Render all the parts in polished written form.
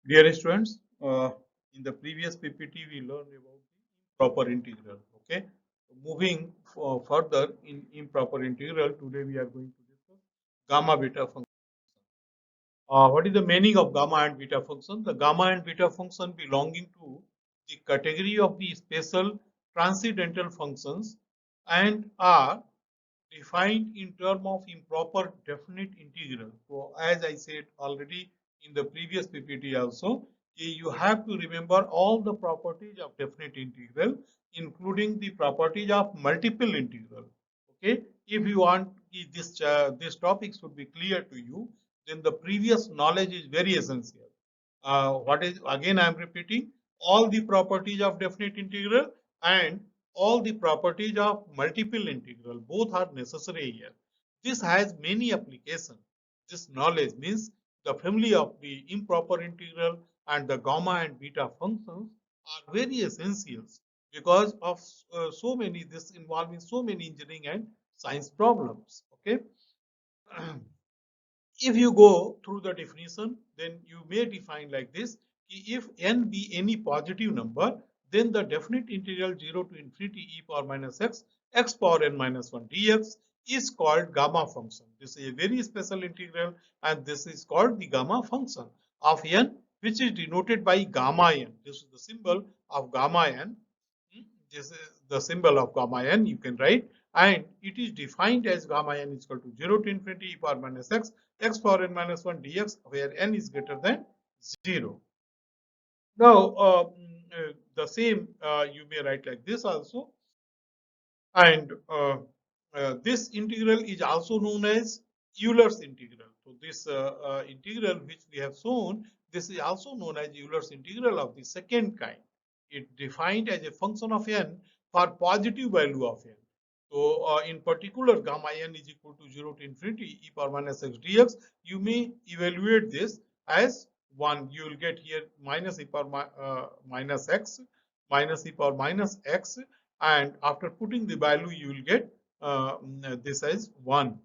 Dear students, in the previous PPT we learned about the improper integral. Okay, moving further in improper integral, today we are going to discuss gamma beta function. What is the meaning of gamma and beta function? The gamma and beta function belonging to the category of the special transcendental functions and are defined in terms of improper definite integral. So as I said already in the previous PPT also, you have to remember all the properties of definite integral, including the properties of multiple integral. Okay, if you want this topic should be clear to you, then the previous knowledge is very essential. What is again I am repeating all the properties of definite integral and all the properties of multiple integral both are necessary here. This has many applications. This knowledge means the family of the improper integral and the gamma and beta functions are very essentials because of so many this involving so many engineering and science problems. Okay. If you go through the definition, then you may define like this: if n be any positive number, then the definite integral 0 to infinity e power minus x, x power n minus 1 dx is called gamma function. This is a very special integral, and this is called the gamma function of n, which is denoted by gamma n. This is the symbol of gamma n. This is the symbol of gamma n you can write, and it is defined as gamma n is equal to 0 to infinity e power minus x, x power n minus 1 dx, where n is greater than 0. Now, the same you may write like this also, and this integral is also known as Euler's integral. So this integral which we have shown, this is also known as Euler's integral of the second kind. It defined as a function of n for positive value of n. So in particular, gamma n is equal to 0 to infinity e power minus x dx. You may evaluate this as 1. You will get here minus e power minus x, minus e power minus x, and after putting the value you will get this as 1.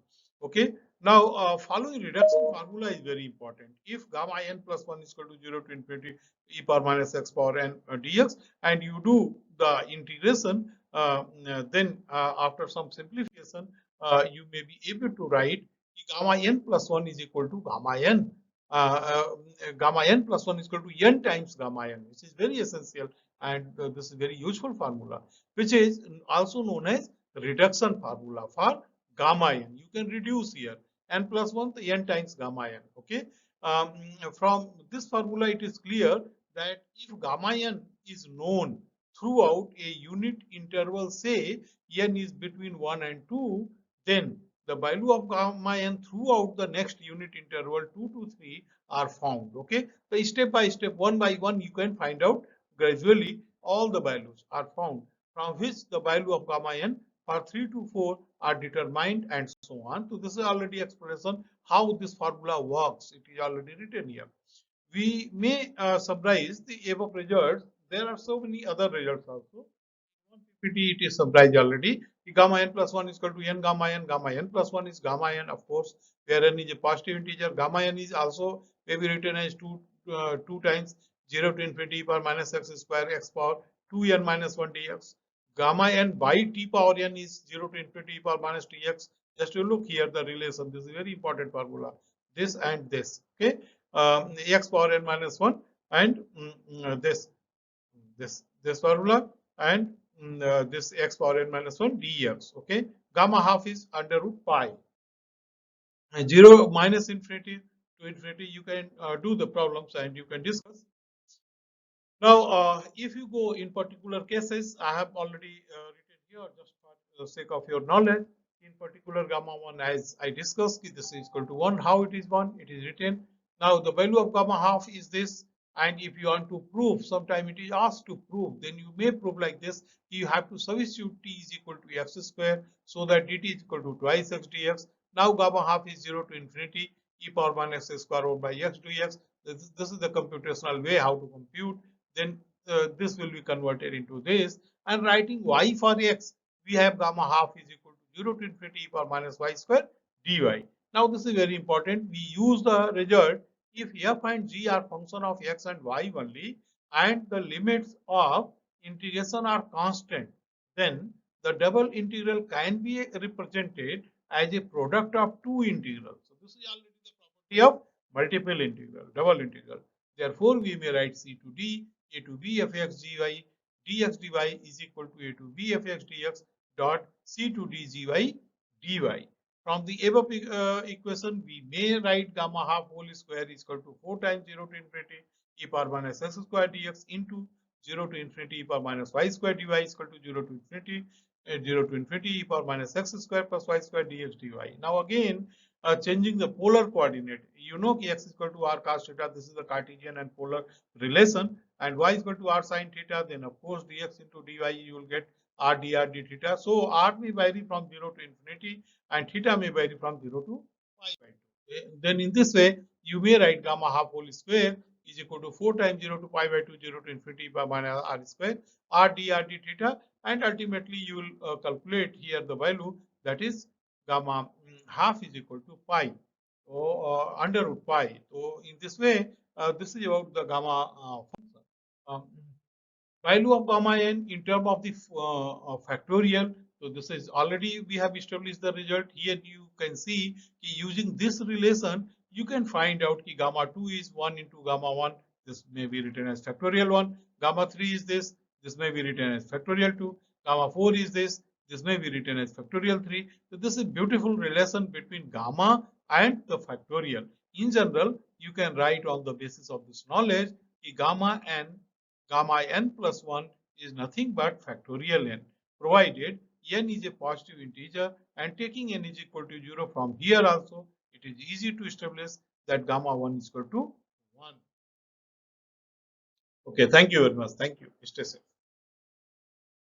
Okay, now following reduction formula is very important. If gamma n plus 1 is equal to 0 to infinity e power minus x power n dx, and you do the integration, then after some simplification you may be able to write gamma n plus 1 is equal to gamma n. Gamma n plus 1 is equal to n times gamma n, which is very essential, and this is very useful formula, which is also known as reduction formula for gamma n. You can reduce here n plus 1 to n times gamma n. Okay. Um, from this formula, it is clear that if gamma n is known throughout a unit interval, say n is between 1 and 2, then the value of gamma n throughout the next unit interval 2 to 3 are found. Okay. So step by step, one by one, you can find out gradually all the values are found, from which the value of gamma n for 3 to 4 are determined, and so on. So this is already explanation how this formula works. It is already written here. We may summarize the above results. There are so many other results also. In PPT it is summarized already. Gamma n plus 1 is equal to n gamma n. Gamma n plus 1 is gamma n, of course, where n is a positive integer. Gamma n is also may be written as 2 times 0 to infinity power minus x square x power 2n minus 1 dx. Gamma n by t power n is 0 to infinity power minus dx. Just to look here the relation. This is a very important formula. This and this. Okay. X power n minus 1 and this formula, and this x power n minus 1 dx. Okay. Gamma half is under root pi. 0 minus infinity to infinity, you can do the problems and you can discuss. Now, if you go in particular cases, I have already written here just for the sake of your knowledge. In particular, gamma 1, as I discussed, this is equal to 1. How it is 1? It is written. Now, the value of gamma half is this. And if you want to prove, sometime it is asked to prove, then you may prove like this. You have to substitute t is equal to x square, so that dt is equal to twice x dx. Now, gamma half is 0 to infinity e power minus x square over by x dx. This is the computational way how to compute. Then this will be converted into this, and writing y for x, we have gamma half is equal to 0 to infinity e power minus y square dy. Now this is very important. We use the result if f and g are function of x and y only, and the limits of integration are constant, then the double integral can be represented as a product of two integrals. So this is already the property of multiple integral, double integral. Therefore, we may write c to d, a to b fx gy, dx dy is equal to a to b fx dx dot c to d gy dy. From the above equation, we may write gamma half whole square is equal to 4 times 0 to infinity e power minus x square dx into 0 to infinity e power minus y square dy is equal to 0 to infinity 0 to infinity e power minus x square plus y square dx dy. Now again, changing the polar coordinate, you know x is equal to r cos theta. This is the Cartesian and polar relation, and y is equal to r sin theta. Then of course dx into dy you will get r dr d theta. So r may vary from 0 to infinity and theta may vary from 0 to pi by 2. Then in this way, you may write gamma half whole square is equal to 4 times 0 to pi by 2, 0 to infinity by minus r square, r dr d theta, and ultimately you will calculate here the value, that is gamma half is equal to pi, or under root pi. So in this way, this is about the gamma function. Um, Value of gamma n in terms of the factorial. So this is already we have established the result. Here you can see using this relation, you can find out that gamma 2 is 1 into gamma 1. This may be written as factorial 1. Gamma 3 is this. This may be written as factorial 2. Gamma 4 is this. This may be written as factorial 3. So this is beautiful relation between gamma and the factorial. In general, you can write on the basis of this knowledge that gamma n plus 1 is nothing but factorial n, provided n is a positive integer, and taking n is equal to 0 from here also, it is easy to establish that gamma 1 is equal to 1. Okay, thank you very much. Thank you. Stay safe.